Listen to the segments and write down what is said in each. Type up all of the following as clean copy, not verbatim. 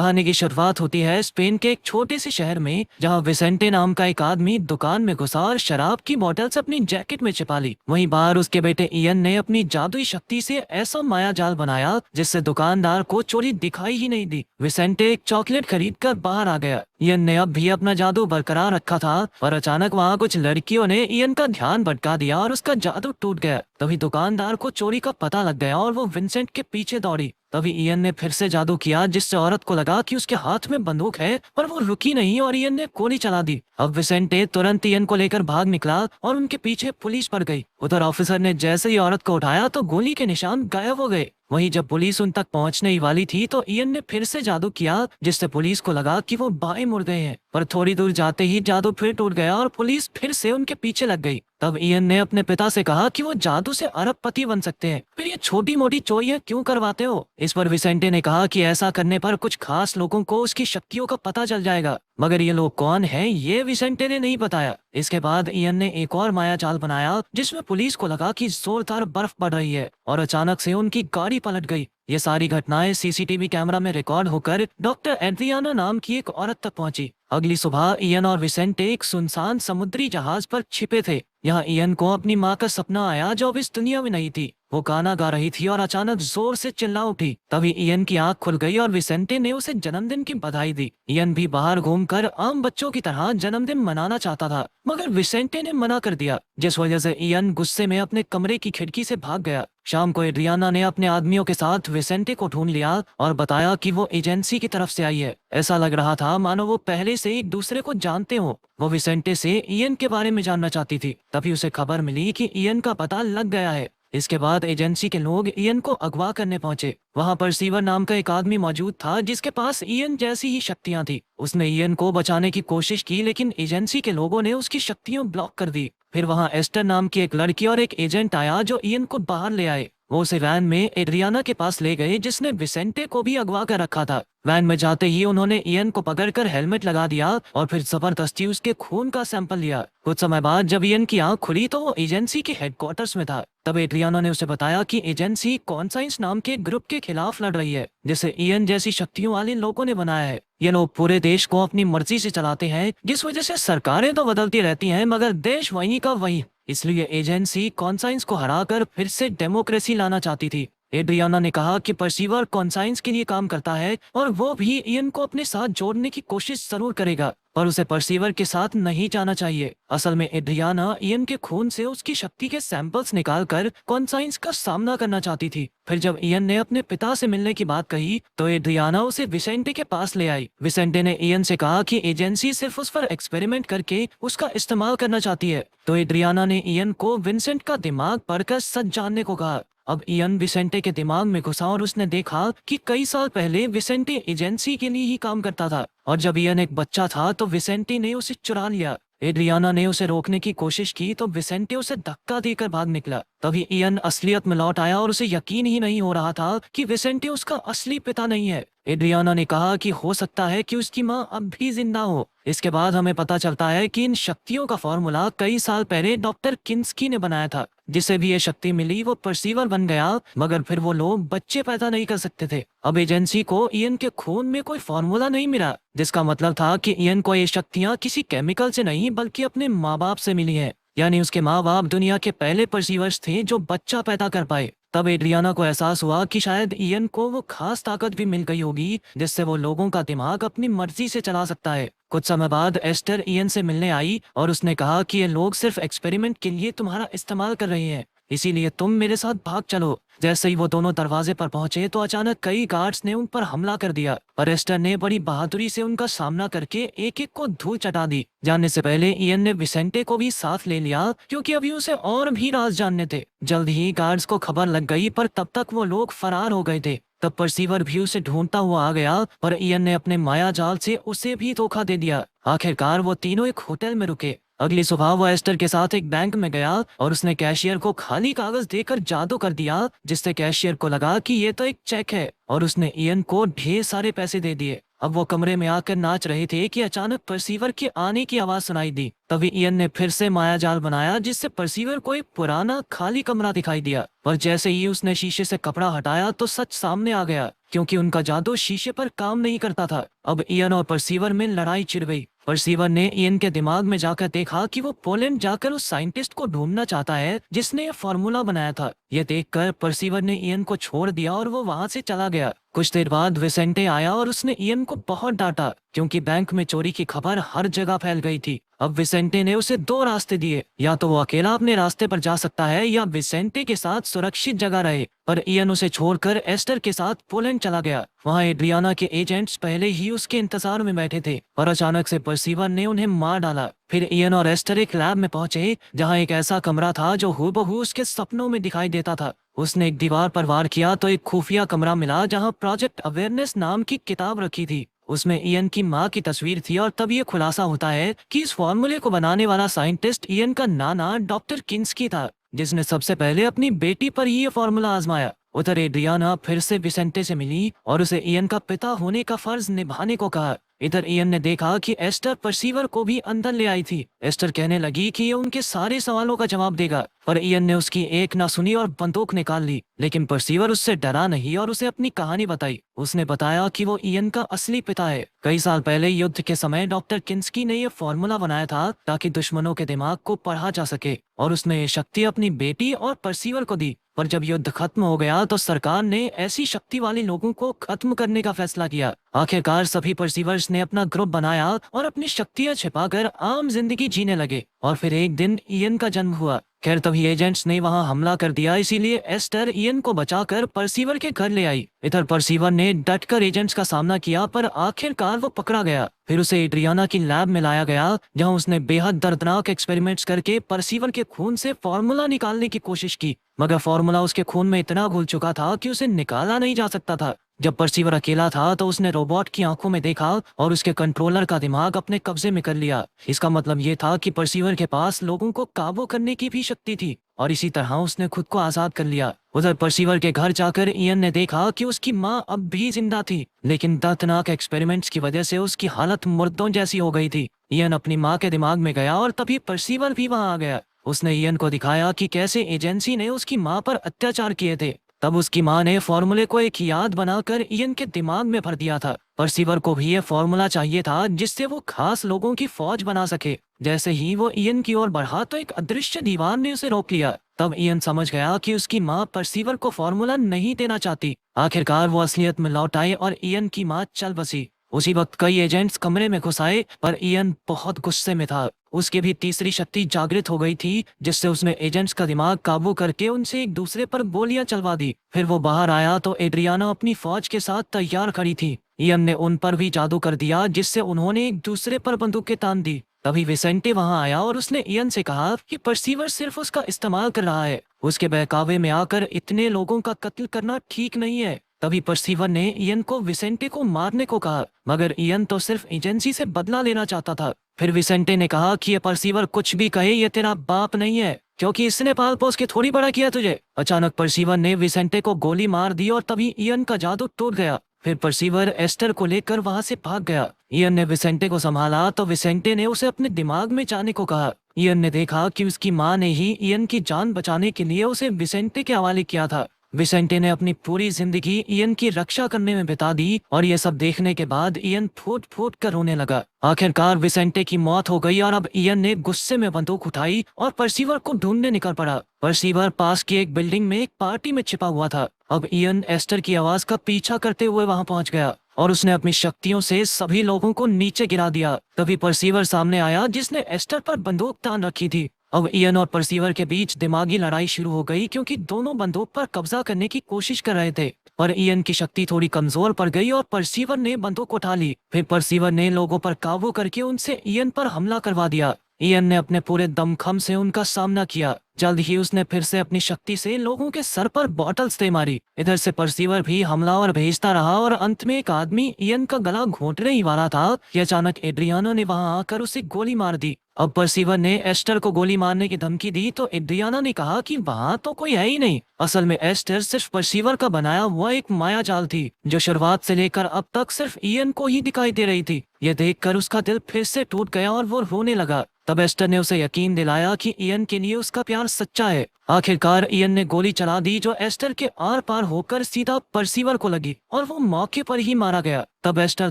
कहानी की शुरुआत होती है स्पेन के एक छोटे से शहर में, जहां विसेंटे नाम का एक आदमी दुकान में घुसा और शराब की बोतल्स अपनी जैकेट में छिपा ली। वहीं बाहर उसके बेटे इयन ने अपनी जादुई शक्ति से ऐसा माया जाल बनाया जिससे दुकानदार को चोरी दिखाई ही नहीं दी। विसेंटे एक चॉकलेट खरीद कर बाहर आ गया। इयन ने अब भी अपना जादू बरकरार रखा था, पर अचानक वहाँ कुछ लड़कियों ने इयन का ध्यान भटका दिया और उसका जादू टूट गया। तभी दुकानदार को चोरी का पता लग गया और वो विंसेंट के पीछे दौड़ी। तभी इयन ने फिर से जादू किया, जिससे औरत को लगा कि उसके हाथ में बंदूक है, पर वो रुकी नहीं और इयन ने गोली चला दी। अब विसेंटे तुरंत इयन को लेकर भाग निकला और उनके पीछे पुलिस पड़ गई। उधर ऑफिसर ने जैसे ही औरत को उठाया तो गोली के निशान गायब हो गए। वहीं जब पुलिस उन तक पहुंचने ही वाली थी तो इयन ने फिर से जादू किया, जिससे पुलिस को लगा कि वो बाएं मुड़ गए हैं। पर थोड़ी दूर जाते ही जादू फिर टूट गया और पुलिस फिर से उनके पीछे लग गई। तब इयन ने अपने पिता से कहा कि वो जादू से अरबपति बन सकते हैं, फिर ये छोटी मोटी चोरियां क्यों करवाते हो। इस पर विसेंटे ने कहा कि ऐसा करने पर कुछ खास लोगों को उसकी शक्तियों का पता चल जाएगा, मगर ये लोग कौन हैं ये विसेंटे ने नहीं बताया। इसके बाद इयन ने एक और माया जाल बनाया, जिसमें पुलिस को लगा कि जोरदार बर्फ पड़ रही है और अचानक से उनकी गाड़ी पलट गई। ये सारी घटनाएं सीसीटीवी कैमरा में रिकॉर्ड होकर डॉक्टर एड्रियाना नाम की एक औरत तक पहुंची। अगली सुबह इयन और विसेंटे एक सुनसान समुद्री जहाज पर छिपे थे। यहाँ इयन को अपनी माँ का सपना आया जो अब इस दुनिया में नहीं थी। वो गाना गा रही थी और अचानक जोर से चिल्ला उठी। तभी इयन की आंख खुल गई और विसेंटे ने उसे जन्मदिन की बधाई दी। इयन भी बाहर घूमकर आम बच्चों की तरह जन्मदिन मनाना चाहता था, मगर विसेंटे ने मना कर दिया, जिस वजह से इयन गुस्से में अपने कमरे की खिड़की से भाग गया। शाम को एड्रियाना ने अपने आदमियों के साथ विसेंटे को ढूंढ लिया और बताया कि वो एजेंसी की तरफ से आई है। ऐसा लग रहा था मानो वो पहले से एक दूसरे को जानते हो। वो विसेंटे से इयन के बारे में जानना चाहती थी। तभी उसे खबर मिली कि इयन का पता लग गया है। इसके बाद एजेंसी के लोग इयन को अगवा करने पहुंचे। वहां पर सीवर नाम का एक आदमी मौजूद था, जिसके पास इयन जैसी ही शक्तियां थी। उसने इयन को बचाने की कोशिश की, लेकिन एजेंसी के लोगों ने उसकी शक्तियां ब्लॉक कर दी। फिर वहां एस्टर नाम की एक लड़की और एक एजेंट आया जो इयन को बाहर ले आए। वो उसे वैन में एड्रियाना के पास ले गए, जिसने विसेंटे को भी अगवा कर रखा था। वैन में जाते ही उन्होंने इयन को पकड़कर हेलमेट लगा दिया और फिर जबरदस्ती उसके खून का सैंपल लिया। कुछ समय बाद जब इयन की आंख खुली तो वो एजेंसी के हेडक्वार्टर्स में था। तब एड्रियाना ने उसे बताया कि एजेंसी कॉन्साइंस नाम के ग्रुप के खिलाफ लड़ रही है, जिसे इयन जैसी शक्तियों वाले लोगों ने बनाया है। ये लोग पूरे देश को अपनी मर्जी से चलाते हैं, जिस वजह से सरकारें तो बदलती रहती हैं, मगर देश वही का वही। इसलिए एजेंसी कॉन्साइंस को हराकर फिर से डेमोक्रेसी लाना चाहती थी। एड्रियाना ने कहा कि परसीवर कॉन्साइंस के लिए काम करता है और वो भी इयन को अपने साथ जोड़ने की कोशिश जरूर करेगा, पर उसे परसीवर के साथ नहीं जाना चाहिए। असल में एड्रियाना इयन के खून से उसकी शक्ति के सैंपल्स निकालकर कॉन्साइंस का सामना करना चाहती थी। फिर जब इयन ने अपने पिता से मिलने की बात कही तो एड्रियाना उसे विसेंटे के पास ले आई। विसेंटे ने इयन से कहा कि एजेंसी सिर्फ उस पर एक्सपेरिमेंट करके उसका इस्तेमाल करना चाहती है। तो एड्रियाना ने इयन को विंसेंट का दिमाग पढ़कर सच जानने को कहा। अब इयन विसेंटे के दिमाग में घुसा और उसने देखा कि कई साल पहले विसेंटे एजेंसी के लिए ही काम करता था, और जब इयन एक बच्चा था तो विसेंटे ने उसे चुरा लिया। एड्रियाना ने उसे रोकने की कोशिश की तो विसेंटे उसे धक्का देकर भाग निकला। तभी इयन असलियत में लौट आया और उसे यकीन ही नहीं हो रहा था कि विसेंटे उसका असली पिता नहीं है। एड्रियाना ने कहा कि हो सकता है कि उसकी माँ अब भी जिंदा हो। इसके बाद हमें पता चलता है कि इन शक्तियों का फॉर्मूला कई साल पहले डॉक्टर किन्स्की ने बनाया था। जिसे भी ये शक्ति मिली वो परसीवर बन गया, मगर फिर वो लोग बच्चे पैदा नहीं कर सकते थे। अब एजेंसी को इयन के खून में कोई फॉर्मूला नहीं मिला, जिसका मतलब था कि इयन को ये शक्तियाँ किसी केमिकल से नहीं बल्कि अपने माँ बाप से मिली है। यानी उसके माँ बाप दुनिया के पहले परसीवर्स थे जो बच्चा पैदा कर पाए। तब एड्रियाना को एहसास हुआ कि शायद इयन को वो खास ताकत भी मिल गई होगी, जिससे वो लोगों का दिमाग अपनी मर्जी से चला सकता है। कुछ समय बाद एस्टर इयन से मिलने आई और उसने कहा कि ये लोग सिर्फ एक्सपेरिमेंट के लिए तुम्हारा इस्तेमाल कर रहे हैं, इसीलिए तुम मेरे साथ भाग चलो। जैसे ही वो दोनों दरवाजे पर पहुंचे तो अचानक कई गार्ड्स ने उन पर हमला कर दिया, और एस्टर ने बड़ी बहादुरी से उनका सामना करके एक एक को धूल चटा दी। जानने से पहले इयन ने विसेंटे को भी साथ ले लिया, क्योंकि अभी उसे और भी राज जानने थे। जल्द ही गार्ड्स को खबर लग गई, पर तब तक वो लोग फरार हो गए थे। तब परसीवर भी उसे ढूंढता हुआ आ गया, पर इयन ने अपने माया जाल से उसे भी धोखा दे दिया। आखिरकार वो तीनों एक होटल में रुके। अगली सुबह वो एस्टर के साथ एक बैंक में गया और उसने कैशियर को खाली कागज देकर जादू कर दिया, जिससे कैशियर को लगा कि ये तो एक चेक है, और उसने इयन को ढेर सारे पैसे दे दिए। अब वो कमरे में आकर नाच रहे थे कि अचानक परसीवर के आने की आवाज सुनाई दी। तभी इयन ने फिर से माया जाल बनाया, जिससे परसीवर को एक पुराना खाली कमरा दिखाई दिया। पर जैसे ही उसने शीशे से कपड़ा हटाया तो सच सामने आ गया, क्योंकि उनका जादू शीशे पर काम नहीं करता था। अब इयन और परसीवर में लड़ाई छिड़ गई। परसीवर ने इयन के दिमाग में जाकर देखा कि वो पोलैंड जाकर उस साइंटिस्ट को ढूंढना चाहता है जिसने ये फार्मूला बनाया था। ये देखकर परसीवर ने इयन को छोड़ दिया और वो वहां से चला गया। कुछ देर बाद विसेंटे आया और उसने इयन को बहुत डांटा, क्योंकि बैंक में चोरी की खबर हर जगह फैल गई थी। अब विसेंटे ने उसे दो रास्ते दिए, या तो वो अकेला अपने रास्ते पर जा सकता है या विसेंटे के साथ सुरक्षित जगह रहे। पर इयन उसे छोड़कर एस्टर के साथ पोलैंड चला गया। वहाँ एड्रियाना के एजेंट्स पहले ही उसके इंतजार में बैठे थे और अचानक से परसीवर ने उन्हें मार डाला। फिर इयन और एस्टर एक लैब में पहुंचे, जहाँ एक ऐसा कमरा था जो हूबहू उसके सपनों में दिखाई देता था। उसने एक दीवार पर वार किया तो एक खुफिया कमरा मिला, जहाँ प्रोजेक्ट अवेयरनेस नाम की किताब रखी थी। उसमें इयन की माँ की तस्वीर थी और तब ये खुलासा होता है कि इस फॉर्मूले को बनाने वाला साइंटिस्ट इयन का नाना डॉक्टर किन्स्की था, जिसने सबसे पहले अपनी बेटी पर ही ये फॉर्मूला आजमाया। उधर एड्रियाना फिर से विसेंटे से मिली और उसे इयन का पिता होने का फर्ज निभाने को कहा। इधर इयन ने देखा कि एस्टर परसीवर को भी अंदर ले आई थी। एस्टर कहने लगी कि ये उनके सारे सवालों का जवाब देगा, पर इयन ने उसकी एक ना सुनी और बंदूक निकाल ली। लेकिन परसीवर उससे डरा नहीं और उसे अपनी कहानी बताई। उसने बताया कि वो इयन का असली पिता है। कई साल पहले युद्ध के समय डॉक्टर किन्स्की ने यह फॉर्मूला बनाया था ताकि दुश्मनों के दिमाग को पढ़ा जा सके, और उसने ये शक्ति अपनी बेटी और परसीवर को दी। पर जब युद्ध खत्म हो गया तो सरकार ने ऐसी शक्ति वाले लोगों को खत्म करने का फैसला किया। आखिरकार सभी परसीवर्स ने अपना ग्रुप बनाया और अपनी शक्तियां छिपाकर आम जिंदगी जीने लगे। और फिर एक दिन इयन का जन्म हुआ। खैर तभी एजेंट्स ने वहां हमला कर दिया, इसीलिए एस्टर इयन को बचाकर परसीवर के घर ले आई। इधर परसीवर ने डटकर एजेंट्स का सामना किया, पर आखिरकार वो पकड़ा गया। फिर उसे एड्रियाना की लैब में लाया गया, जहां उसने बेहद दर्दनाक एक्सपेरिमेंट्स करके परसीवर के खून से फॉर्मूला निकालने की कोशिश की। मगर फॉर्मूला उसके खून में इतना घुल चुका था कि उसे निकाला नहीं जा सकता था। जब परसीवर अकेला था तो उसने रोबोट की आंखों में देखा और उसके कंट्रोलर का दिमाग अपने कब्जे में कर लिया। इसका मतलब ये था कि परसीवर के पास लोगों को काबू करने की भी शक्ति थी, और इसी तरह उसने खुद को आजाद कर लिया। उधर परसीवर के घर जाकर इयन ने देखा कि उसकी माँ अब भी जिंदा थी, लेकिन दर्दनाक एक्सपेरिमेंट्स की वजह से उसकी हालत मुर्दों जैसी हो गई थी। इयन अपनी माँ के दिमाग में गया और तभी परसीवर भी वहाँ आ गया। उसने इयन को दिखाया कि कैसे एजेंसी ने उसकी माँ पर अत्याचार किए थे। तब उसकी माँ ने फॉर्मूले को एक याद बनाकर इयन के दिमाग में भर दिया था। परसीवर को भी ये फॉर्मूला चाहिए था जिससे वो खास लोगों की फौज बना सके। जैसे ही वो इयन की ओर बढ़ा तो एक अदृश्य दीवार ने उसे रोक लिया। तब इयन समझ गया कि उसकी माँ परसीवर को फॉर्मूला नहीं देना चाहती। आखिरकार वो असलियत में लौट आए और इयन की माँ चल बसी। उसी वक्त कई एजेंट्स कमरे में घुस आए, पर इयन बहुत गुस्से में था। उसकी भी तीसरी शक्ति जागृत हो गई थी, जिससे उसने एजेंट्स का दिमाग काबू करके उनसे एक दूसरे पर गोलियां चलवा दी। फिर वो बाहर आया तो एड्रियाना अपनी फौज के साथ तैयार खड़ी थी। इयन ने उन पर भी जादू कर दिया, जिससे उन्होंने एक दूसरे पर बंदूकें तान दी। तभी विसेंटे वहां आया और उसने इयन से कहा कि परसीवर सिर्फ उसका इस्तेमाल कर रहा है। उसके बहकावे में आकर इतने लोगों का कत्ल करना ठीक नहीं है। तभी परसीवर ने इयन को विसेंटे को मारने को कहा, मगर इयन तो सिर्फ एजेंसी से बदला लेना चाहता था। फिर विसेंटे ने कहा कि ये परसीवर कुछ भी कहे, ये तेरा बाप नहीं है, क्योंकि इसने पाल पोस के थोड़ी बड़ा किया तुझे। अचानक परसीवर ने विसेंटे को गोली मार दी और तभी इयन का जादू टूट गया। फिर परसीवर एस्टर को लेकर वहां से भाग गया। इयन ने विसेंटे को संभाला तो विसेंटे ने उसे अपने दिमाग में जाने को कहा। इयन ने देखा कि उसकी माँ ने ही इयन की जान बचाने के लिए उसे विसेंटे के हवाले किया था। विसेंटे ने अपनी पूरी जिंदगी इयन की रक्षा करने में बिता दी, और ये सब देखने के बाद इयन फूट फूट कर रोने लगा। आखिरकार विसेंटे की मौत हो गई और अब इयन ने गुस्से में बंदूक उठाई और परसीवर को ढूंढने निकल पड़ा। परसीवर पास की एक बिल्डिंग में एक पार्टी में छिपा हुआ था। अब इयन एस्टर की आवाज का पीछा करते हुए वहां पहुंच गया और उसने अपनी शक्तियों से सभी लोगों को नीचे गिरा दिया। तभी परसीवर सामने आया, जिसने एस्टर पर बंदूक तान रखी थी। अब इयन और परसीवर के बीच दिमागी लड़ाई शुरू हो गई, क्योंकि दोनों बंदूक पर कब्जा करने की कोशिश कर रहे थे। पर इयन की शक्ति थोड़ी कमजोर पड़ गई और परसीवर ने बंदूक उठा ली। फिर परसीवर ने लोगों पर काबू करके उनसे इयन पर हमला करवा दिया। इयन ने अपने पूरे दमखम से उनका सामना किया। जल्द ही उसने फिर से अपनी शक्ति से लोगों के सर पर बॉटल्स दे मारी। इधर से परसीवर भी हमलावर भेजता रहा और अंत में एक आदमी इयन का गला घोंटने ही वाला था कि अचानक एड्रियाना ने वहां आकर उसे गोली मार दी। अब परसीवर ने एस्टर को गोली मारने की धमकी दी तो एड्रियाना ने कहा कि वहाँ तो कोई है ही नहीं। असल में एस्टर सिर्फ परसीवर का बनाया हुआ एक माया जाल थी जो शुरुआत से लेकर अब तक सिर्फ इयन को ही दिखाई दे रही थी। यह देखकर उसका दिल फिर से टूट गया और वो रोने लगा। तब एस्टर ने उसे यकीन दिलाया कि इयन के लिए उसका प्यार सच्चा है। आखिरकार इयन ने गोली चला दी जो एस्टर के आर पार होकर सीधा परसीवर को लगी और वो मौके पर ही मारा गया। तब एस्टर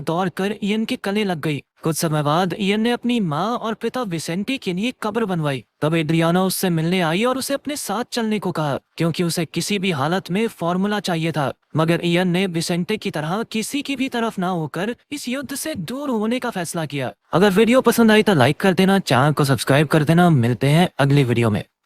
दौड़कर इयन के गले लग गई। कुछ समय बाद इयन ने अपनी माँ और पिता विसेंटी के लिए कब्र बनवाई। तब एड्रियाना उससे मिलने आई और उसे अपने साथ चलने को कहा क्योंकि उसे किसी भी हालत में फॉर्मूला चाहिए था। मगर इयन ने विसेंटे की तरह किसी की भी तरफ ना होकर इस युद्ध से दूर होने का फैसला किया। अगर वीडियो पसंद आई तो लाइक कर देना, चैनल को सब्सक्राइब कर देना। मिलते हैं अगली वीडियो में।